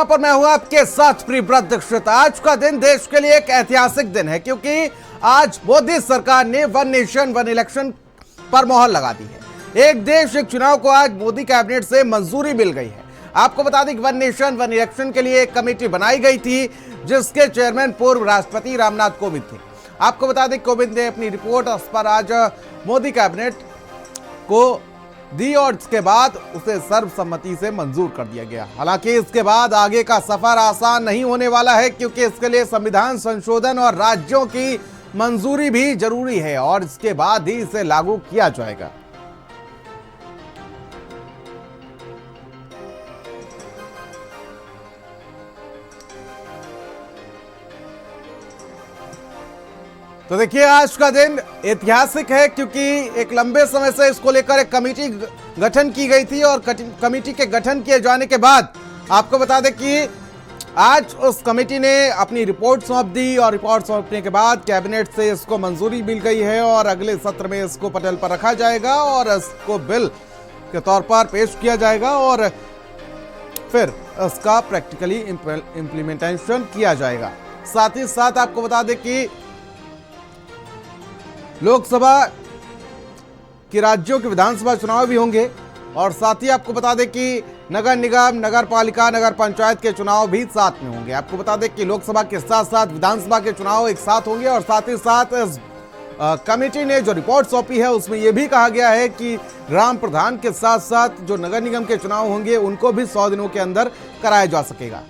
पर मैं हूं आपके साथ प्रियव्रत दीक्षित। आज का दिन देश के लिए एक ऐतिहासिक दिन है क्योंकि आज मोदी सरकार ने वन नेशन वन इलेक्शन पर मोहर लगा दी है। एक देश एक चुनाव को आज मोदी कैबिनेट से मंजूरी मिल गई है। आपको बता दें कि वन नेशन वन इलेक्शन के लिए एक कमेटी बनाई गई थी जिसके चेयरमैन पूर्व राष्ट्रपति रामनाथ कोविंद थे। आपको बता दें कोविंद ने अपनी रिपोर्ट उस पर आज मोदी कैबिनेट को दी और इसके बाद उसे सर्वसम्मति से मंजूर कर दिया गया। हालांकि इसके बाद आगे का सफर आसान नहीं होने वाला है क्योंकि इसके लिए संविधान संशोधन और राज्यों की मंजूरी भी जरूरी है और इसके बाद ही इसे लागू किया जाएगा। तो देखिए आज का दिन ऐतिहासिक है क्योंकि एक लंबे समय से इसको लेकर एक कमेटी गठन की गई थी और कमेटी के गठन किए जाने के बाद आपको बता दें कि आज उस कमेटी ने अपनी रिपोर्ट सौंप दी और रिपोर्ट सौंपने के बाद कैबिनेट से इसको मंजूरी मिल गई है और अगले सत्र में इसको पटल पर रखा जाएगा और इसको बिल के तौर पर पेश किया जाएगा और फिर इसका प्रैक्टिकली इम्प्लीमेंटेशन किया जाएगा। साथ ही साथ आपको बता दें कि लोकसभा के राज्यों के विधानसभा चुनाव भी होंगे और साथ ही आपको बता दें कि नगर निगम, नगर पालिका, नगर पंचायत के चुनाव भी साथ में होंगे। आपको बता दें कि लोकसभा के साथ साथ विधानसभा के चुनाव एक साथ होंगे और साथ ही साथ इस कमेटी ने जो रिपोर्ट सौंपी है उसमें यह भी कहा गया है कि ग्राम प्रधान के साथ साथ जो नगर निगम के चुनाव होंगे उनको भी 100 दिनों के अंदर कराया जा सकेगा।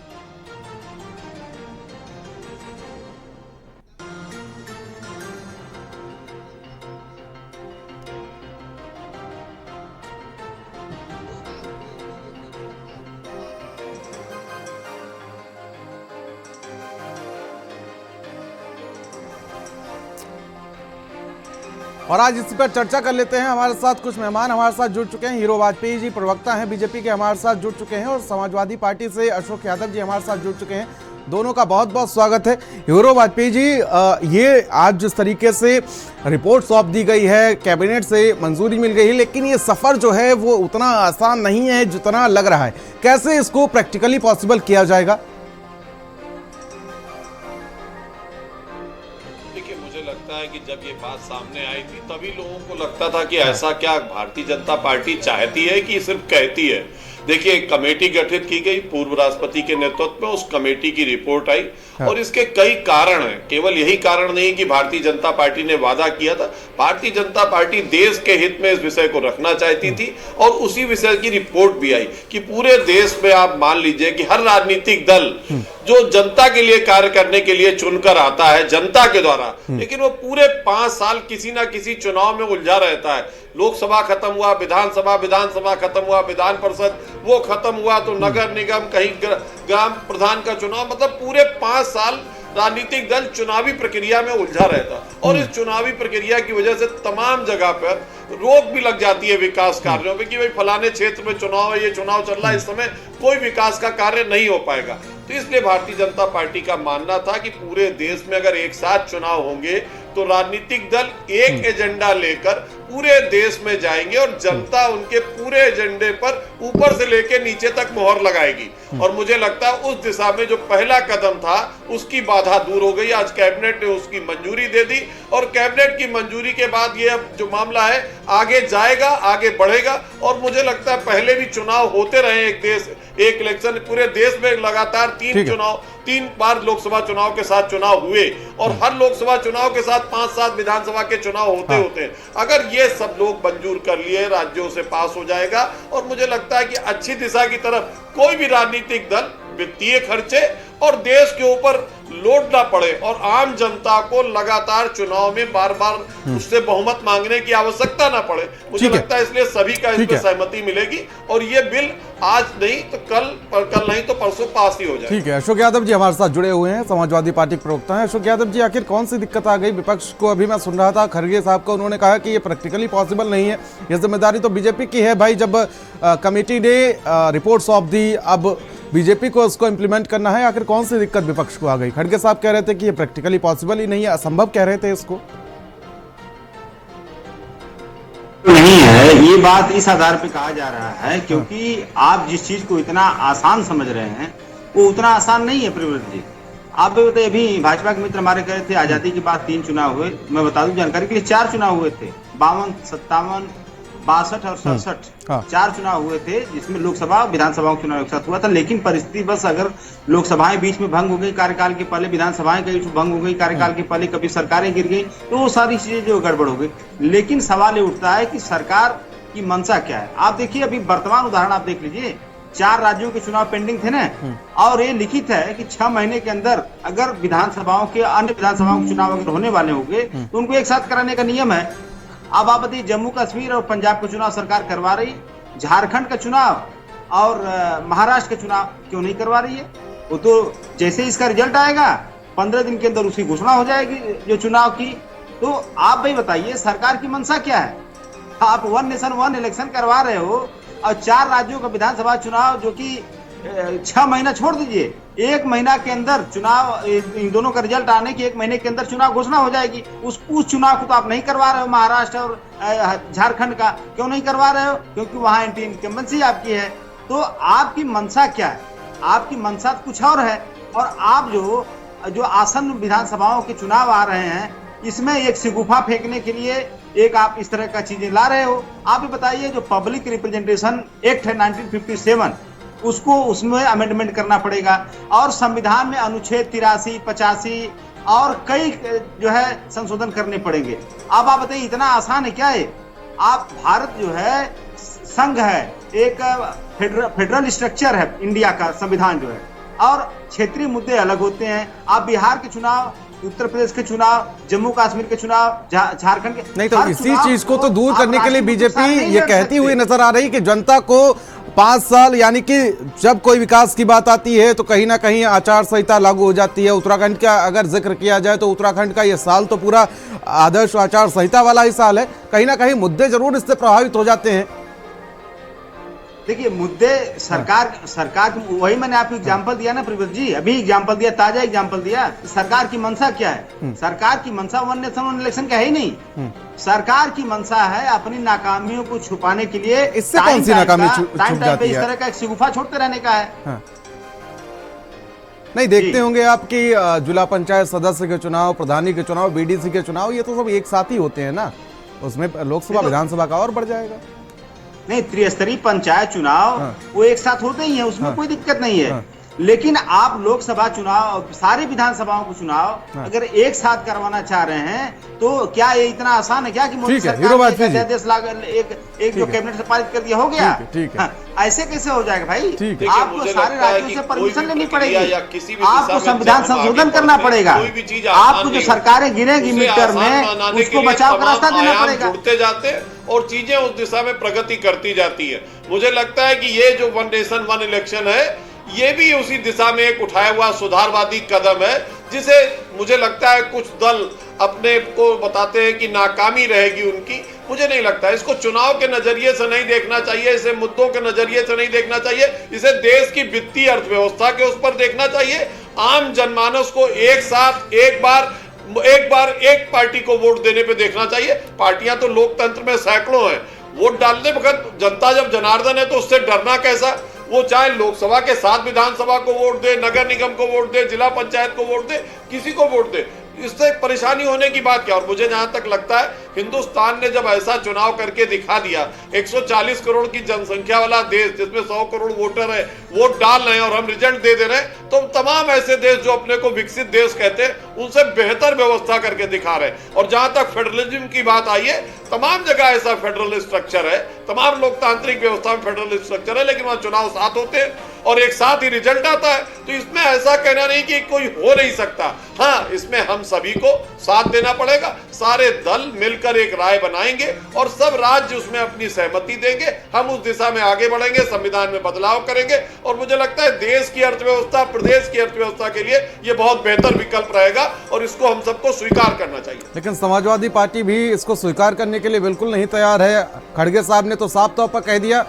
और आज इसी पर चर्चा कर लेते हैं। हमारे साथ कुछ मेहमान हमारे साथ जुड़ चुके हैं। हीरो वाजपेयी जी प्रवक्ता हैं बीजेपी के, हमारे साथ जुड़ चुके हैं और समाजवादी पार्टी से अशोक यादव जी हमारे साथ जुड़ चुके हैं। दोनों का बहुत बहुत स्वागत है। हीरो वाजपेयी जी, ये आज जिस तरीके से रिपोर्ट सौंप दी गई है, कैबिनेट से मंजूरी मिल गई है, लेकिन ये सफर जो है वो उतना आसान नहीं है जितना लग रहा है। कैसे इसको प्रैक्टिकली पॉसिबल किया जाएगा? लगता है कि जब ये बात सामने आई थी तभी लोगों को लगता था कि ऐसा क्या भारतीय जनता पार्टी चाहती है कि सिर्फ कहती है। देखिए, एक कमेटी गठित की गई पूर्व राष्ट्रपति के नेतृत्व में, उस कमेटी की रिपोर्ट आई और इसके कई कारण हैं। केवल यही कारण नहीं कि भारतीय जनता पार्टी ने वादा किया था। भारतीय जनता पार्टी देश के हित में इस विषय को रखना चाहती थी और उसी विषय की रिपोर्ट भी आई कि पूरे देश में आप मान लीजिए कि हर राजनीतिक दल जो जनता के लिए कार्य करने के लिए चुनकर आता है जनता के द्वारा, लेकिन वो पूरे 5 साल किसी ना किसी चुनाव में उलझा रहता है। लोकसभा खत्म हुआ, विधानसभा खत्म हुआ, विधान परिषद वो खत्म हुआ तो नगर निगम, कहीं ग्राम प्रधान का चुनाव, मतलब पूरे 5 साल राजनीतिक दल चुनावी प्रक्रिया में उलझा रहता और इस चुनावी प्रक्रिया की वजह से तमाम जगह पर रोक भी लग जाती है विकास कार्यों पे कि भाई फलाने क्षेत्र में चुनाव है, ये चुनाव चल रहा है, इस समय कोई विकास का कार्य नहीं हो पाएगा। तो इसलिए भारतीय जनता पार्टी का मानना था कि पूरे देश में अगर एक साथ चुनाव होंगे तो राजनीतिक दल एक एजेंडा लेकर पूरे देश में जाएंगे और जनता उनके पूरे एजेंडे पर ऊपर से लेकर नीचे तक मोहर लगाएगी। और मुझे लगता है उस दिशा में जो पहला कदम था उसकी बाधा दूर हो गई। आज कैबिनेट ने उसकी मंजूरी दे दी और कैबिनेट की मंजूरी के बाद ये जो मामला है आगे जाएगा, आगे बढ़ेगा। और मुझे लगता है पहले भी चुनाव होते रहे, एक इलेक्शन पूरे देश में लगातार 3 बार लोकसभा चुनाव के साथ चुनाव हुए और हर लोकसभा चुनाव के साथ 5-7 विधानसभा के चुनाव होते अगर ये सब लोग मंजूर कर लिए राज्यों से पास हो जाएगा। और मुझे लगता है कि अच्छी दिशा की तरफ कोई भी राजनीतिक दल वित्तीय खर्चे और देश के ऊपर लोड ना पड़े और आम जनता को लगातार चुनाव में बार बार उससे बहुमत मांगने की आवश्यकता ना पड़े। मुझे लगता है इसलिए सभी का इस पर सहमति मिलेगी और ये बिल आज नहीं तो कल नहीं तो परसों पास ही हो जाए। ठीक है, अशोक यादव जी हमारे साथ जुड़े हुए हैं, समाजवादी पार्टी के प्रवक्ता हैं। अशोक यादव जी, आखिर कौन सी दिक्कत आ गई विपक्ष को? अभी मैं सुन रहा था खड़गे साहब का, उन्होंने कहा कि ये प्रैक्टिकली पॉसिबल नहीं है, ये जिम्मेदारी तो बीजेपी की है। भाई जब कमेटी ने रिपोर्ट सौंप दी, अब बीजेपी को उसको इंप्लीमेंट करना है, आखिर कौन सी दिक्कत विपक्ष को आ गई? खड़गे साहब कह रहे थे कि ये प्रैक्टिकली पॉसिबल ही नहीं है, असंभव कह रहे थे इसको। नहीं है, ये बात इस आधार पे कहा जा रहा है क्योंकि आप जिस चीज को इतना आसान समझ रहे हैं वो उतना आसान नहीं है प्रियव्रत जी। आप भी बताइए, अभी भाजपा के मित्र हमारे कह रहे थे आजादी के बाद 3 चुनाव हुए। मैं बता दूं जानकारी के लिए 4 चुनाव हुए थे, 52, 57, 62 और 67। हाँ। 4 चुनाव हुए थे जिसमें लोकसभा विधानसभा का चुनाव एक साथ हुआ था। लेकिन परिस्थिति बस, अगर लोकसभाएं बीच में भंग हो गई कार्यकाल के पहले, विधानसभाएं कहीं भंग हो गई कार्यकाल के पहले, कभी सरकारें गिर गई, तो वो सारी चीजें जो गड़बड़ हो गई। लेकिन सवाल ये उठता है कि सरकार की मंशा क्या है। आप देखिए, अभी वर्तमान उदाहरण आप देख लीजिए, 4 राज्यों के चुनाव पेंडिंग थे ना, और ये लिखित है कि 6 महीने के अंदर अगर विधानसभाओं के, अन्य विधानसभाओं के चुनाव अगर होने वाले होंगे तो उनको एक साथ कराने का नियम है। अब आप बताइए, जम्मू कश्मीर और पंजाब का चुनाव सरकार करवा रही, झारखंड का चुनाव और महाराष्ट्र का चुनाव क्यों नहीं करवा रही है? वो तो जैसे इसका रिजल्ट आएगा 15 दिन के अंदर उसकी घोषणा हो जाएगी जो चुनाव की। तो आप भाई बताइए, सरकार की मंशा क्या है? आप 1 नेशन 1 इलेक्शन करवा रहे हो और 4 राज्यों का विधानसभा चुनाव, जो कि 6 महीना छोड़ दीजिए, 1 महीना के अंदर चुनाव, इन दोनों का रिजल्ट आने के 1 महीने के अंदर चुनाव घोषणा हो जाएगी। उस चुनाव को तो आप नहीं करवा रहे हो। महाराष्ट्र और झारखंड का क्यों नहीं करवा रहे हो? क्योंकि वहां एंटी इनकम्बेंसी आपकी है। तो आपकी मंशा क्या है? आपकी मंशा कुछ और है। और आप जो आसन्न विधानसभाओं के चुनाव आ रहे हैं, इसमें एक शिगुफा फेंकने के लिए एक आप इस तरह का चीजें ला रहे हो। आप ही बताइए, जो पब्लिक रिप्रेजेंटेशन एक्ट है 1957, उसको, उसमें अमेंडमेंट करना पड़ेगा, और संविधान में अनुच्छेद 83, 85 और कई जो है संशोधन करने पड़ेंगे। अब आप बताइए, इतना आसान है क्या है? आप, भारत जो है संघ है, एक फेडरल स्ट्रक्चर है इंडिया का संविधान जो है, और क्षेत्रीय मुद्दे अलग होते हैं। आप बिहार के चुनाव, उत्तर प्रदेश के चुनाव, जम्मू कश्मीर के चुनाव, झारखंड के, नहीं तो इसी चीज को तो दूर करने के लिए बीजेपी ये कहती हुई नजर आ रही कि जनता को 5 साल, यानी कि जब कोई विकास की बात आती है तो कहीं ना कहीं आचार संहिता लागू हो जाती है। उत्तराखंड का अगर जिक्र किया जाए तो उत्तराखंड का ये साल तो पूरा आदर्श आचार संहिता वाला ही साल है। कहीं ना कहीं मुद्दे जरूर इससे प्रभावित हो जाते हैं। देखिए, मुद्दे सरकार वही मैंने आपको एग्जांपल दिया ना प्रियव्रत जी, अभी एग्जांपल दिया, ताजा एग्जांपल दिया। सरकार की मंशा क्या है? सरकार की मंशा 1 नेशन 1 इलेक्शन का है ही नहीं। सरकार की मंशा है अपनी नाकामियों को छुपाने के लिए, इससे कौन सी नाकामी छुप जाती है? इस तरह का एक शिगुफा छोड़ते रहने का है। हाँ। नहीं, देखते होंगे आप कि जिला पंचायत सदस्य के चुनाव, प्रधानी के चुनाव, बीडीसी के चुनाव, ये तो सब एक साथ ही होते हैं ना, उसमें लोकसभा विधानसभा का और बढ़ जाएगा। नहीं, त्रिस्तरीय पंचायत चुनाव वो एक साथ होते ही हैं, उसमें कोई दिक्कत नहीं है। लेकिन आप लोकसभा चुनाव, सारी विधानसभाओं को चुनाव अगर एक साथ करवाना चाह रहे हैं, तो क्या ये इतना आसान है क्या कि मोदी सरकार ने अध्यादेश एक जो कैबिनेट से पारित कर दिया, हो गया? ऐसे कैसे हो जाएगा भाई? आपको सारे राज्यों से परमिशन लेनी पड़ेगी, आपको संविधान संशोधन करना पड़ेगा, आपको जो सरकारें गिरेंगी मिड टर्म में, उसको बचाव का रास्ता देना पड़ेगा। जुड़ते जाते और चीजें उस दिशा में प्रगति करती जाती है। मुझे लगता है कि ये जो 1 नेशन 1 इलेक्शन है, ये भी उसी दिशा में एक उठाया हुआ सुधारवादी कदम है, जिसे मुझे लगता है कुछ दल अपने को बताते हैं कि नाकामी रहेगी उनकी। मुझे नहीं लगता। इसको चुनाव के नजरिए से नहीं देखना चाहिए, इसे मुद्दों के नजरिए से नहीं देखना चाहिए, इसे देश की वित्तीय अर्थव्यवस्था के उस पर देखना चाहिए। आम जनमानस को एक साथ एक बार एक पार्टी को वोट देने पे देखना चाहिए। पार्टियां तो लोकतंत्र में सैकड़ों हैं। वोट डालने वक्त जनता जब जनार्दन है तो उससे डरना कैसा? वो चाहे लोकसभा के 7 विधानसभा को वोट दे, नगर निगम को वोट दे, जिला पंचायत को वोट दे, किसी को वोट दे, इससे परेशानी होने की बात क्या? और मुझे जहां तक लगता है, हिंदुस्तान ने जब ऐसा चुनाव करके दिखा दिया, 140 करोड़ की जनसंख्या वाला देश जिसमें 100 करोड़ वोटर है, वोट डाल रहे हैं और हम रिजल्ट दे रहे हैं, तो तमाम ऐसे देश जो अपने को विकसित देश कहते हैं, उनसे बेहतर व्यवस्था करके दिखा रहे हैं। और जहां तक फेडरलिज्म की बात आई है, तमाम जगह ऐसा फेडरल स्ट्रक्चर है, तमाम लोकतांत्रिक व्यवस्था में फेडरल स्ट्रक्चर है, लेकिन वहां चुनाव साथ होते हैं और एक साथ ही रिजल्ट आता है। तो इसमें ऐसा कहना नहीं कि कोई हो नहीं सकता। हाँ, इसमें हम सभी को साथ देना पड़ेगा। सारे दल मिलकर एक राय बनाएंगे और सब राज्य उसमें अपनी सहमति देंगे। हम उस दिशा में आगे बढ़ेंगे, संविधान में बदलाव करेंगे और मुझे लगता है देश की अर्थव्यवस्था, प्रदेश की अर्थव्यवस्था के लिए ये बहुत बेहतर विकल्प रहेगा और इसको हम सबको स्वीकार करना चाहिए। लेकिन समाजवादी पार्टी भी इसको स्वीकार करने के लिए बिल्कुल नहीं तैयार है। खड़गे साहब ने तो साफ तौर पर कह दिया,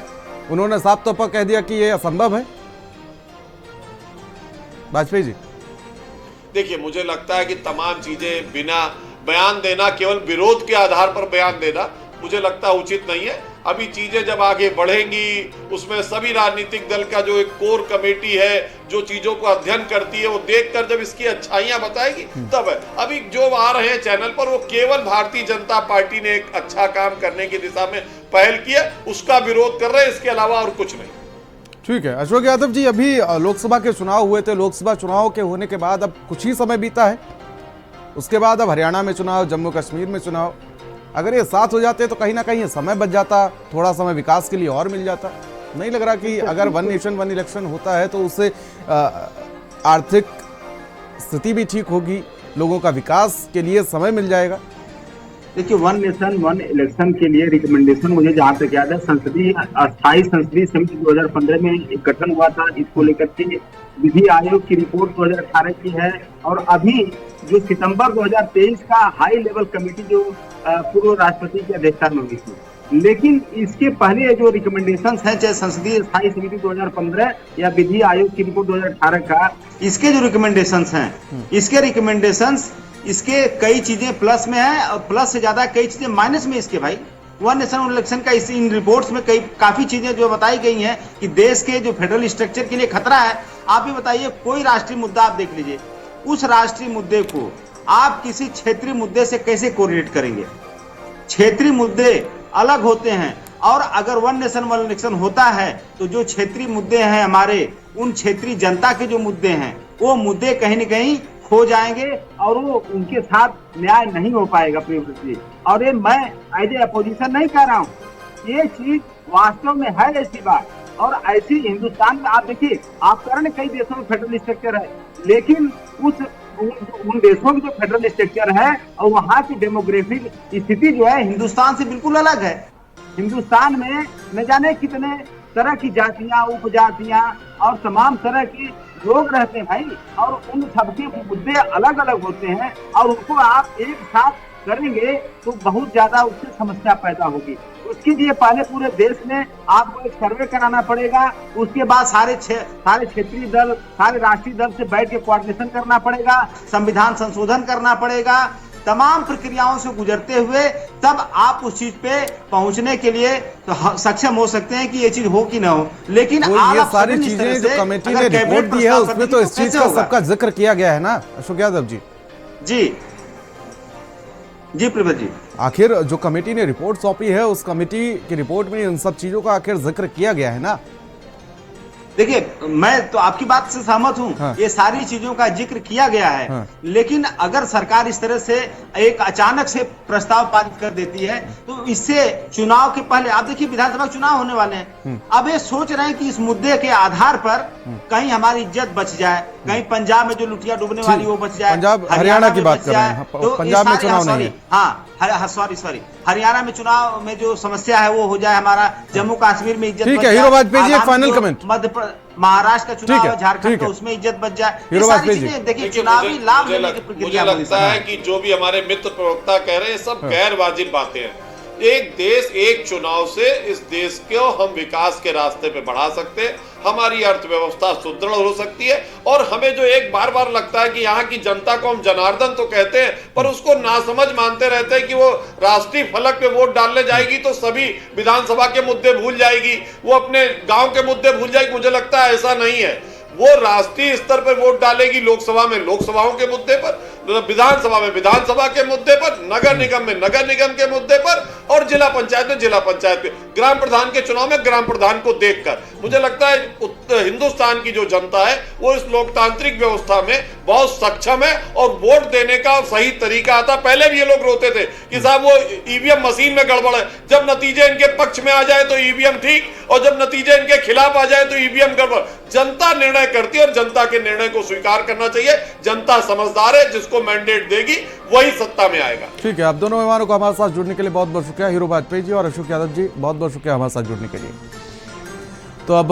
उन्होंने साफ तौर पर कह दिया कि ये असंभव है। वाजपेयी जी, देखिए, मुझे लगता है कि तमाम चीजें बिना बयान देना, केवल विरोध के आधार पर बयान देना, मुझे लगता है उचित नहीं है। अभी चीजें जब आगे बढ़ेंगी, उसमें सभी राजनीतिक दल का जो एक कोर कमेटी है जो चीजों को अध्ययन करती है, वो देखकर जब इसकी अच्छाइयां बताएगी तब है। अभी जो आ रहे हैं चैनल पर वो केवल भारतीय जनता पार्टी ने एक अच्छा काम करने की दिशा में पहल की है, उसका विरोध कर रहे हैं, इसके अलावा और कुछ नहीं। ठीक है अशोक यादव जी, अभी लोकसभा के चुनाव हुए थे, लोकसभा चुनाव के होने के बाद अब कुछ ही समय बीता है, उसके बाद अब हरियाणा में चुनाव, जम्मू कश्मीर में चुनाव। अगर ये साथ हो जाते तो कहीं ना कहीं ये समय बच जाता, थोड़ा समय विकास के लिए और मिल जाता। नहीं लग रहा कि अगर वन नेशन वन इलेक्शन होता है तो उससे आर्थिक स्थिति भी ठीक होगी, लोगों का विकास के लिए समय मिल जाएगा? देखिए, वन नेशन वन इलेक्शन के लिए रिकमेंडेशन मुझे जहाँ तक याद है, अस्थायी संसदीय समिति 2015 में एक गठन हुआ था। इसको लेकर के विधि आयोग की रिपोर्ट 2018 की है, और अभी जो सितंबर 2023 का हाई लेवल कमेटी जो पूर्व राष्ट्रपति की अध्यक्षता में हुई थी। लेकिन इसके पहले जो रिकमेंडेशंस हैं, चाहे संसदीय स्थायी समिति 2015 या विधि आयोग की रिपोर्ट 2018 का, इसके जो रिकमेंडेशंस हैं, इसके रिकमेंडेशंस, इसके कई चीजें प्लस में है और प्लस से ज्यादा कई चीजें माइनस में इसके भाई। वन नेशन वन इलेक्शन का इन रिपोर्ट्स में काफी चीजें जो बताई गई हैं कि देश के जो फेडरल स्ट्रक्चर के लिए खतरा है। आप भी बताइए, कोई राष्ट्रीय मुद्दा आप देख लीजिए, उस राष्ट्रीय मुद्दे को आप किसी क्षेत्रीय मुद्दे से कैसे कोरिलेट करेंगे? क्षेत्रीय मुद्दे अलग होते हैं, और अगर वन नेशन वन इलेक्शन होता है तो जो क्षेत्रीय मुद्दे हैं हमारे, उन क्षेत्रीय जनता के जो मुद्दे हैं, वो मुद्दे कहीं न कहीं खो जाएंगे और वो उनके साथ न्याय नहीं हो पाएगा प्रियव्रत जी। और ये मैं एज ए अपोजिशन नहीं कह रहा हूँ, ये चीज वास्तव में है ऐसी बात। और ऐसी हिंदुस्तान में आप देखिए, आप कह रहे हैं कई देशों में फेडरल स्ट्रक्चर है, लेकिन उन देशों में जो फेडरल स्ट्रक्चर है और वहाँ की डेमोग्राफिक स्थिति जो है हिंदुस्तान से बिल्कुल अलग है। हिंदुस्तान में न जाने कितने तरह की जातियां, उपजातियां और तमाम तरह के लोग रहते हैं भाई, और उन सबके मुद्दे अलग अलग होते हैं, और उनको आप एक साथ करेंगे तो बहुत ज्यादा उससे समस्या पैदा होगी। उसके लिए पहले पूरे देश में आपको एक सर्वे कराना पड़ेगा, उसके बाद सारे क्षेत्रीय दल, सारे राष्ट्रीय दल से बैठ के कोऑर्डिनेशन करना पड़ेगा, संविधान संशोधन करना पड़ेगा। तमाम प्रक्रियाओं से गुजरते हुए तब आप उस चीज पे पहुंचने के लिए तो सक्षम हो सकते हैं कि ये चीज हो कि ना हो। लेकिन ये सारी चीजें जो कमेटी ने रिपोर्ट दी है उसमें तो इस चीज का सबका जिक्र किया गया है ना अशोक यादव जी? जी प्रभुत जी, आखिर जो कमेटी ने रिपोर्ट सौंपी है, उस कमेटी की रिपोर्ट में इन सब चीजों का आखिर जिक्र किया गया है ना? देखिए, मैं तो आपकी बात से सहमत हूं। हाँ। ये सारी चीजों का जिक्र किया गया है। हाँ। लेकिन अगर सरकार इस तरह से एक अचानक से प्रस्ताव पारित कर देती है तो इससे चुनाव के पहले, आप देखिए विधानसभा चुनाव होने वाले हैं, अब ये सोच रहे हैं कि इस मुद्दे के आधार पर कहीं हमारी इज्जत बच जाए, कहीं पंजाब में जो लुटिया डूबने वाली वो बच जाए, पंजाब हरियाणा की बात कर रहे हैं, पंजाब में चुनाव नहीं है। हाँ सॉरी, हरियाणा में चुनाव में जो समस्या है वो हो जाए, हमारा जम्मू कश्मीर में इज्जत। ठीक है हीरो वाजपेयी जी, एक फाइनल कमेंट। महाराष्ट्र का चुनाव है, झारखंड का, उसमें इज्जत बच जाए। देखिए, चुनावी लाभ लेने की प्रक्रिया मुझे लगता है कि जो भी हमारे मित्र प्रवक्ता कह रहे हैं सब गैर वाजिब बातें हैं। एक देश एक चुनाव से इस देश को हम विकास के रास्ते पे बढ़ा सकते हैं, हमारी अर्थव्यवस्था सुदृढ़ हो सकती है। और हमें जो एक बार बार लगता है कि यहाँ की जनता को हम जनार्दन तो कहते हैं, पर उसको नासमझ मानते रहते हैं कि वो राष्ट्रीय फलक पे वोट डालने जाएगी तो सभी विधानसभा के मुद्दे भूल जाएगी, वो अपने गांव के मुद्दे भूल जाएगी। मुझे लगता है ऐसा नहीं है। वो राष्ट्रीय स्तर पर वोट डालेगी लोकसभा में लोकसभाओं के मुद्दे पर, विधानसभा में विधानसभा के मुद्दे पर, नगर निगम में नगर निगम के मुद्दे पर, और जिला पंचायत में जिला पंचायत पे, ग्राम प्रधान के चुनाव में ग्राम प्रधान को देखकर। मुझे लगता है हिंदुस्तान की जो जनता है वो इस लोकतांत्रिक व्यवस्था में बहुत सक्षम है और वोट देने का सही तरीका आता। पहले भी ये लोग रोते थे कि साहब वो ईवीएम मशीन में गड़बड़ है, जब नतीजे इनके पक्ष में आ जाए तो ईवीएम ठीक, और जब नतीजे इनके खिलाफ आ जाए तो ईवीएम गड़बड़। जनता निर्णय करती है और जनता के निर्णय को स्वीकार करना चाहिए। जनता समझदार है, जिसको मैंडेट देगी वही सत्ता में आएगा। ठीक है, आप दोनों मेहमानों को हमारे साथ जुड़ने के लिए बहुत बहुत शुक्रिया, हीरो वाजपेयी जी और अशोक यादव जी, बहुत बहुत शुक्रिया हमारे साथ जुड़ने के लिए। तो अब